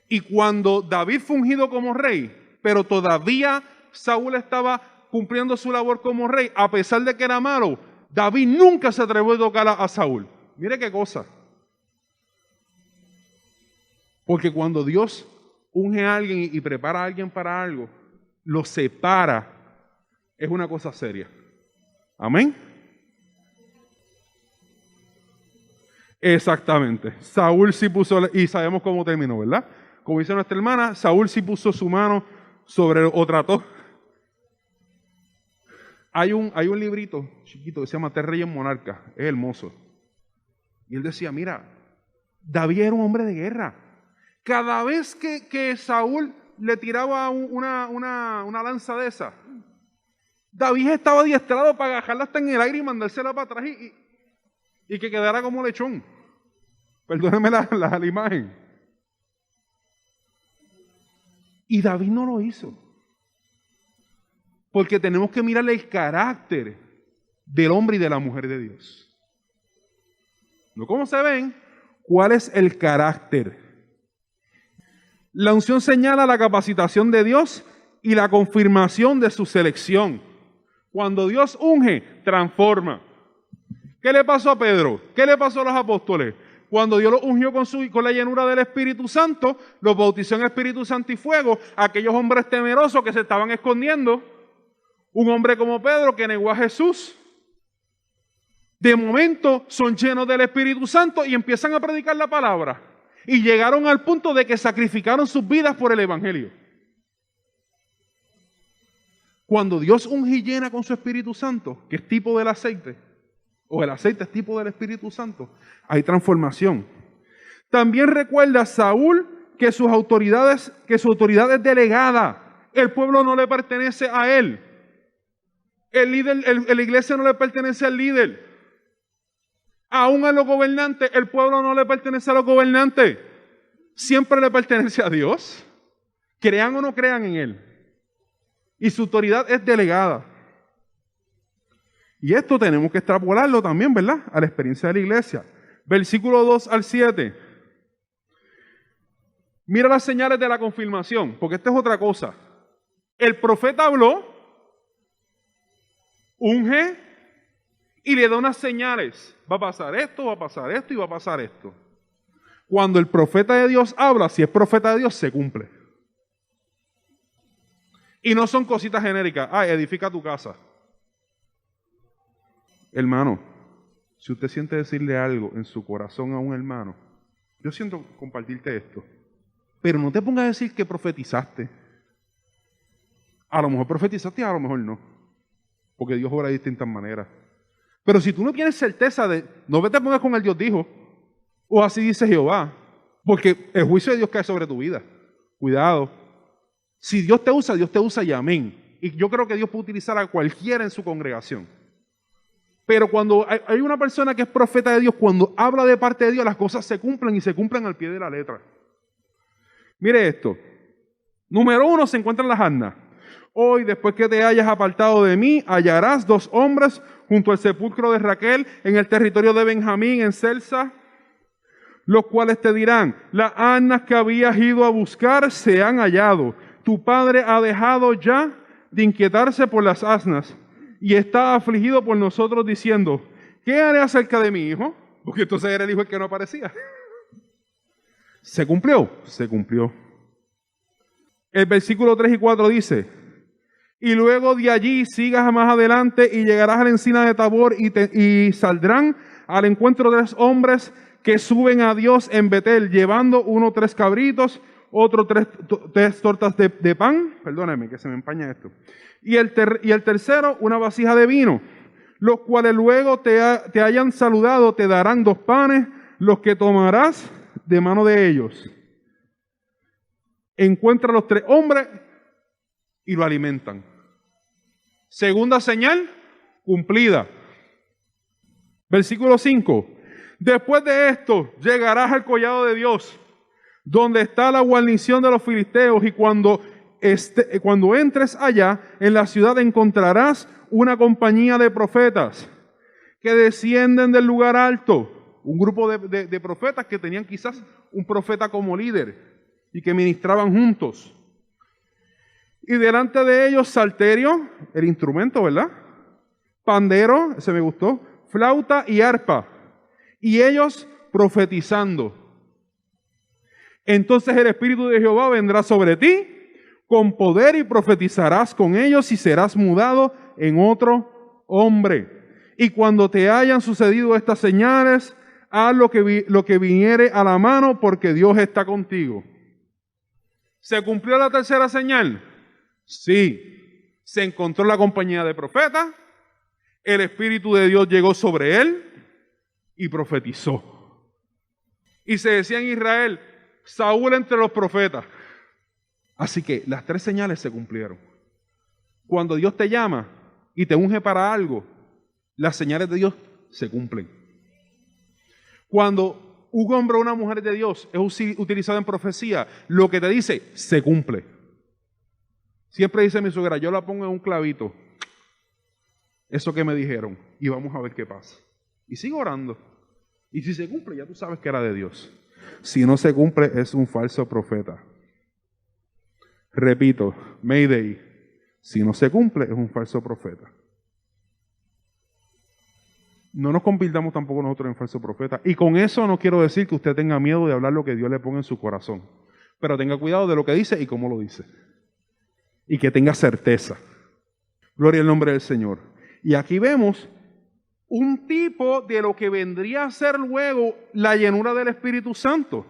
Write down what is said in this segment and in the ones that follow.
Y cuando David fue ungido como rey, pero todavía Saúl estaba cumpliendo su labor como rey, a pesar de que era malo, David nunca se atrevió a tocar a Saúl. Mire qué cosa. Porque cuando Dios unge a alguien y prepara a alguien para algo, lo separa, es una cosa seria. Amén. Exactamente. Saúl sí puso, y sabemos cómo terminó, ¿verdad? Como dice nuestra hermana, Saúl sí puso su mano sobre o trató. Hay un librito chiquito que se llama Tres Reyes Monarcas, es hermoso. Y él decía, mira, David era un hombre de guerra. Cada vez que Saúl le tiraba una lanza de esa, David estaba adiestrado para agarrarla hasta en el aire y mandársela para atrás y que quedara como lechón. Perdónenme la imagen. Y David no lo hizo. Porque tenemos que mirarle el carácter del hombre y de la mujer de Dios. No cómo se ven, cuál es el carácter. La unción señala la capacitación de Dios y la confirmación de su selección. Cuando Dios unge, transforma. ¿Qué le pasó a Pedro? ¿Qué le pasó a los apóstoles? Cuando Dios los ungió con la llenura del Espíritu Santo, los bautizó en Espíritu Santo y fuego, aquellos hombres temerosos que se estaban escondiendo, un hombre como Pedro que negó a Jesús, de momento son llenos del Espíritu Santo y empiezan a predicar la palabra. Y llegaron al punto de que sacrificaron sus vidas por el Evangelio. Cuando Dios unge y llena con su Espíritu Santo, que es tipo del aceite, o el aceite es tipo del Espíritu Santo, hay transformación. También recuerda Saúl que su autoridad es delegada. El pueblo no le pertenece a él. La iglesia no le pertenece al líder. Aún a los gobernantes, el pueblo no le pertenece a los gobernantes. Siempre le pertenece a Dios. Crean o no crean en Él. Y su autoridad es delegada. Y esto tenemos que extrapolarlo también, ¿verdad? A la experiencia de la iglesia. Versículo 2 al 7. Mira las señales de la confirmación, porque esta es otra cosa. El profeta habló, unge y le da unas señales. Va a pasar esto, va a pasar esto y va a pasar esto. Cuando el profeta de Dios habla, si es profeta de Dios, se cumple. Y no son cositas genéricas. Edifica tu casa. Hermano, si usted siente decirle algo en su corazón a un hermano, yo siento compartirte esto. Pero no te pongas a decir que profetizaste. A lo mejor profetizaste y a lo mejor no. Porque Dios obra de distintas maneras. Pero si tú no tienes certeza no te pongas con el Dios dijo, o así dice Jehová, porque el juicio de Dios cae sobre tu vida. Cuidado. Si Dios te usa y amén. Y yo creo que Dios puede utilizar a cualquiera en su congregación. Pero cuando hay una persona que es profeta de Dios, cuando habla de parte de Dios, las cosas se cumplen y se cumplen al pie de la letra. Mire esto. Número 1, se encuentran las asnas. Hoy, después que te hayas apartado de mí, hallarás 2 hombres junto al sepulcro de Raquel en el territorio de Benjamín, en Selsa, los cuales te dirán, las asnas que habías ido a buscar se han hallado. Tu padre ha dejado ya de inquietarse por las asnas y está afligido por nosotros diciendo, ¿qué haré acerca de mi hijo? Porque entonces era el hijo el que no aparecía. ¿Se cumplió? Se cumplió. El versículo 3 y 4 dice, y luego de allí sigas más adelante y llegarás a la encina de Tabor y saldrán al encuentro de 3 hombres que suben a Dios en Betel, llevando uno 3 cabritos, otro 3 tortas de pan, perdónenme que se me empaña esto, y el tercero una vasija de vino, los cuales luego te hayan saludado, te darán 2 panes, los que tomarás de mano de ellos. Encuentra a los 3 hombres y lo alimentan. Segunda señal, cumplida. Versículo 5. Después de esto, llegarás al collado de Dios, donde está la guarnición de los filisteos, y cuando entres allá, en la ciudad encontrarás una compañía de profetas que descienden del lugar alto. Un grupo de profetas que tenían quizás un profeta como líder. y que ministraban juntos. Y delante de ellos salterio, el instrumento, ¿verdad? Pandero, ese me gustó, flauta y arpa. Y ellos profetizando. Entonces el Espíritu de Jehová vendrá sobre ti con poder y profetizarás con ellos y serás mudado en otro hombre. Y cuando te hayan sucedido estas señales, haz lo que viniere a la mano, porque Dios está contigo. ¿Se cumplió la tercera señal? Sí. Se encontró la compañía de profetas, el Espíritu de Dios llegó sobre él y profetizó. Y se decía en Israel, Saúl entre los profetas. Así que las tres señales se cumplieron. Cuando Dios te llama y te unge para algo, las señales de Dios se cumplen. Cuando un hombre o una mujer de Dios es utilizado en profecía, lo que te dice se cumple. Siempre dice mi suegra, yo la pongo en un clavito, eso que me dijeron, y vamos a ver qué pasa. Y sigo orando. Y si se cumple, ya tú sabes que era de Dios. Si no se cumple, es un falso profeta. Repito, Mayday, si no se cumple, es un falso profeta. No nos convirtamos tampoco nosotros en falso profeta. Y con eso no quiero decir que usted tenga miedo de hablar lo que Dios le ponga en su corazón. Pero tenga cuidado de lo que dice y cómo lo dice. Y que tenga certeza. Gloria al nombre del Señor. Y aquí vemos un tipo de lo que vendría a ser luego la llenura del Espíritu Santo.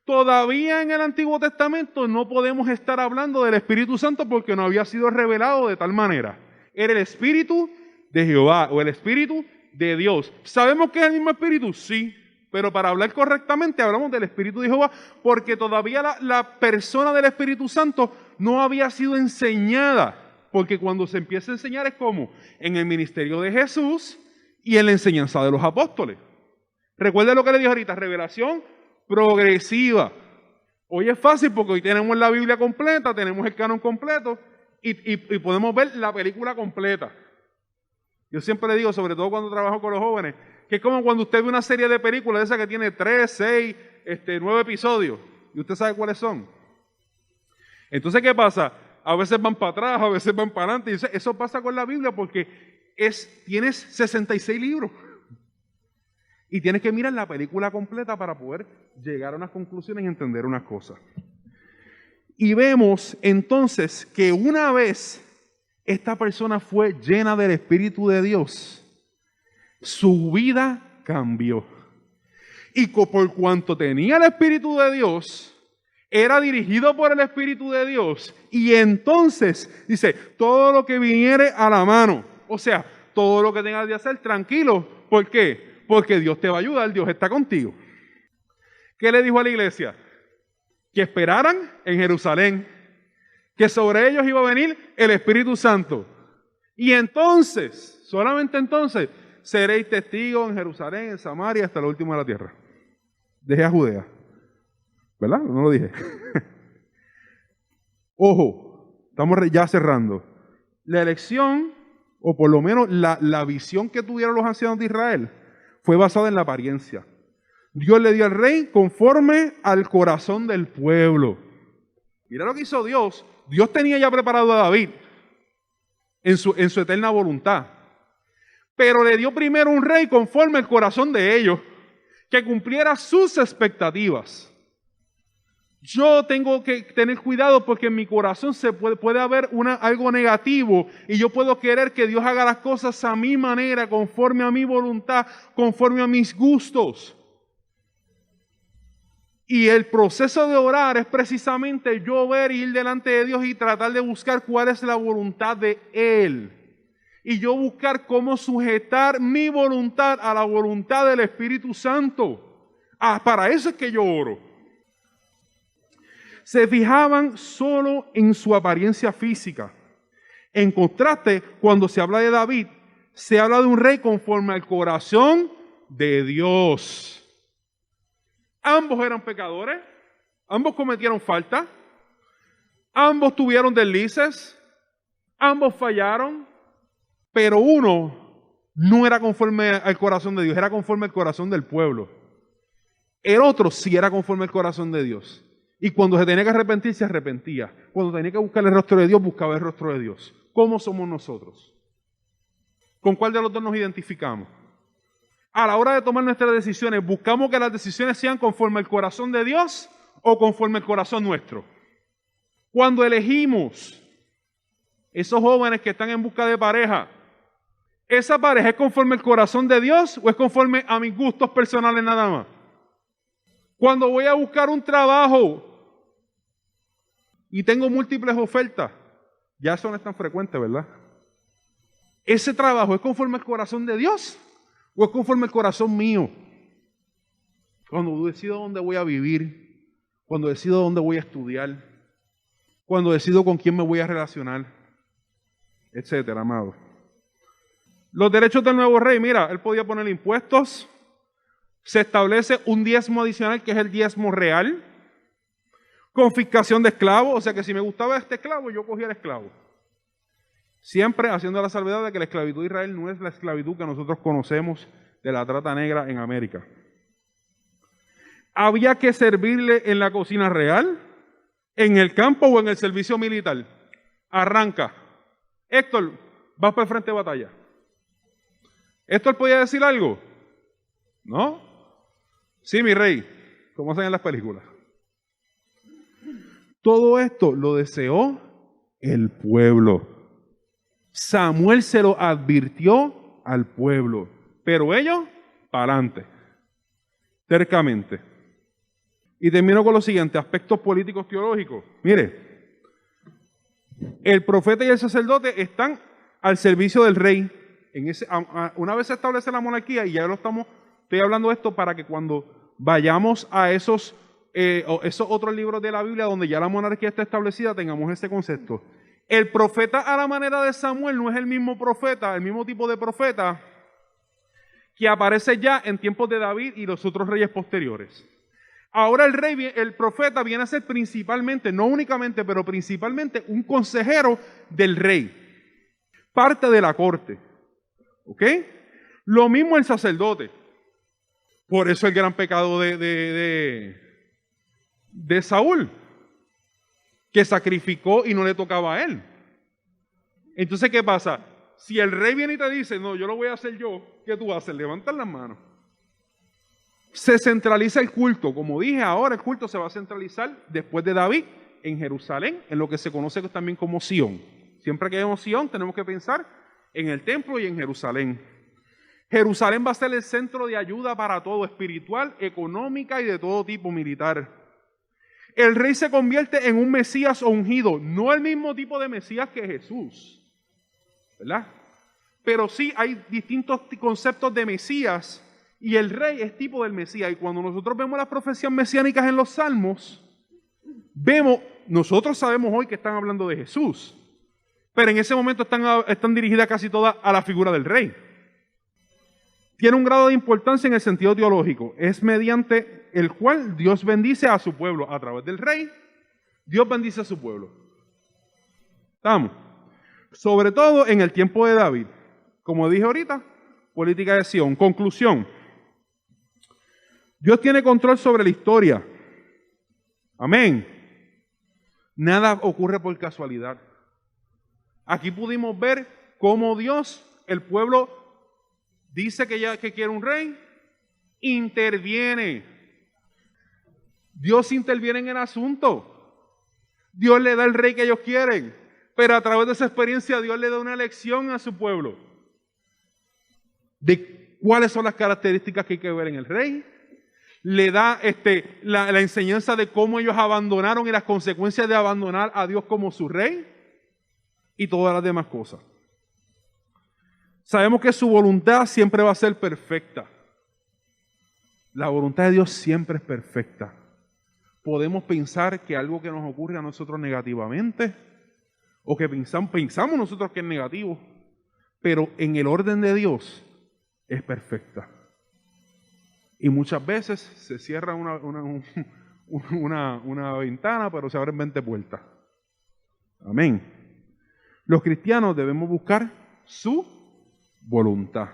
Todavía en el Antiguo Testamento no podemos estar hablando del Espíritu Santo porque no había sido revelado de tal manera. Era el Espíritu de Jehová o el Espíritu de Dios. ¿Sabemos que es el mismo Espíritu? Sí, pero para hablar correctamente hablamos del Espíritu de Jehová porque todavía la persona del Espíritu Santo no había sido enseñada. Porque cuando se empieza a enseñar es como en el ministerio de Jesús y en la enseñanza de los apóstoles. Recuerden lo que le dije ahorita, revelación progresiva. Hoy es fácil porque hoy tenemos la Biblia completa, tenemos el canon completo y podemos ver la película completa. Yo siempre le digo, sobre todo cuando trabajo con los jóvenes, que es como cuando usted ve una serie de películas de esa que tiene 3, 6, 9 episodios y usted sabe cuáles son. Entonces, ¿qué pasa? A veces van para atrás, a veces van para adelante. Y eso pasa con la Biblia porque tienes 66 libros. Y tienes que mirar la película completa para poder llegar a unas conclusiones y entender unas cosas. Y vemos entonces que una vez esta persona fue llena del Espíritu de Dios, su vida cambió. Y por cuanto tenía el Espíritu de Dios, era dirigido por el Espíritu de Dios. Y entonces, dice, todo lo que viniere a la mano, o sea, todo lo que tengas de hacer, tranquilo. ¿Por qué? Porque Dios te va a ayudar, Dios está contigo. ¿Qué le dijo a la iglesia? Que esperaran en Jerusalén, que sobre ellos iba a venir el Espíritu Santo. Y entonces, solamente entonces, seréis testigos en Jerusalén, en Samaria, hasta lo último de la tierra. Dejé a Judea. ¿Verdad? No lo dije. Ojo, estamos ya cerrando. La elección, o por lo menos la visión que tuvieron los ancianos de Israel, fue basada en la apariencia. Dios le dio al rey conforme al corazón del pueblo. Mira lo que hizo Dios. Dios tenía ya preparado a David en su eterna voluntad. Pero le dio primero un rey conforme al corazón de ellos, que cumpliera sus expectativas. Yo tengo que tener cuidado porque en mi corazón puede haber algo negativo y yo puedo querer que Dios haga las cosas a mi manera, conforme a mi voluntad, conforme a mis gustos. Y el proceso de orar es precisamente yo ver y ir delante de Dios y tratar de buscar cuál es la voluntad de Él. Y yo buscar cómo sujetar mi voluntad a la voluntad del Espíritu Santo. Para eso es que yo oro. Se fijaban solo en su apariencia física. En contraste, cuando se habla de David, se habla de un rey conforme al corazón de Dios. Ambos eran pecadores, ambos cometieron falta, ambos tuvieron deslices, ambos fallaron, pero uno no era conforme al corazón de Dios, era conforme al corazón del pueblo. El otro sí era conforme al corazón de Dios. Y cuando se tenía que arrepentir, se arrepentía. Cuando tenía que buscar el rostro de Dios, buscaba el rostro de Dios. ¿Cómo somos nosotros? ¿Con cuál de los dos nos identificamos? A la hora de tomar nuestras decisiones, ¿buscamos que las decisiones sean conforme al corazón de Dios o conforme al corazón nuestro? Cuando elegimos esos jóvenes que están en busca de pareja, ¿esa pareja es conforme al corazón de Dios o es conforme a mis gustos personales nada más? Cuando voy a buscar un trabajo y tengo múltiples ofertas, ya eso no es tan frecuente, ¿verdad? ¿Ese trabajo es conforme al corazón de Dios o es conforme al corazón mío? Cuando decido dónde voy a vivir, cuando decido dónde voy a estudiar, cuando decido con quién me voy a relacionar, etcétera, amado. Los derechos del nuevo rey, mira, él podía poner impuestos, se establece un diezmo adicional que es el diezmo real, confiscación de esclavos, o sea que si me gustaba este esclavo, yo cogía el esclavo. Siempre haciendo la salvedad de que la esclavitud de Israel no es la esclavitud que nosotros conocemos de la trata negra en América. Había que servirle en la cocina real, en el campo o en el servicio militar. Arranca. Héctor, vas para el frente de batalla. ¿Héctor podía decir algo? ¿No? Sí, mi rey, como hacen en las películas. Todo esto lo deseó el pueblo. Samuel se lo advirtió al pueblo, pero ellos, para adelante, tercamente. Y termino con lo siguiente, aspectos políticos teológicos. Mire, el profeta y el sacerdote están al servicio del rey. Una vez se establece la monarquía, y ya estoy hablando de esto para que cuando vayamos a esos otros libros de la Biblia donde ya la monarquía está establecida, tengamos ese concepto. El profeta a la manera de Samuel no es el mismo profeta, el mismo tipo de profeta que aparece ya en tiempos de David y los otros reyes posteriores. Ahora el profeta viene a ser principalmente, no únicamente, pero principalmente un consejero del rey, parte de la corte. ¿Ok? Lo mismo el sacerdote. Por eso el gran pecado de Saúl, que sacrificó y no le tocaba a él. Entonces, ¿qué pasa? Si el rey viene y te dice, no, yo lo voy a hacer yo, ¿qué tú haces? Levantar las manos. Se centraliza el culto. Como dije, ahora el culto se va a centralizar después de David en Jerusalén, en lo que se conoce también como Sión. Siempre que vemos Sión tenemos que pensar en el templo y en Jerusalén. Jerusalén va a ser el centro de ayuda para todo, espiritual, económica y de todo tipo militar. El rey se convierte en un Mesías ungido, no el mismo tipo de Mesías que Jesús, ¿verdad? Pero sí hay distintos conceptos de Mesías y el rey es tipo del Mesías. Y cuando nosotros vemos las profecías mesiánicas en los Salmos, nosotros sabemos hoy que están hablando de Jesús, pero en ese momento están dirigidas casi todas a la figura del rey. Tiene un grado de importancia en el sentido teológico. Es mediante el cual Dios bendice a su pueblo. A través del rey, Dios bendice a su pueblo. ¿Estamos? Sobre todo en el tiempo de David. Como dije ahorita, política de Sión. Conclusión. Dios tiene control sobre la historia. Amén. Nada ocurre por casualidad. Aquí pudimos ver cómo Dios, el pueblo, dice que quiere un rey, interviene. Dios interviene en el asunto. Dios le da el rey que ellos quieren, pero a través de esa experiencia Dios le da una lección a su pueblo de cuáles son las características que hay que ver en el rey. Le da la enseñanza de cómo ellos abandonaron y las consecuencias de abandonar a Dios como su rey y todas las demás cosas. Sabemos que su voluntad siempre va a ser perfecta. La voluntad de Dios siempre es perfecta. Podemos pensar que algo que nos ocurre a nosotros negativamente, o que pensamos nosotros que es negativo, pero en el orden de Dios es perfecta. Y muchas veces se cierra una ventana, pero se abren 20 puertas. Amén. Los cristianos debemos buscar su voluntad.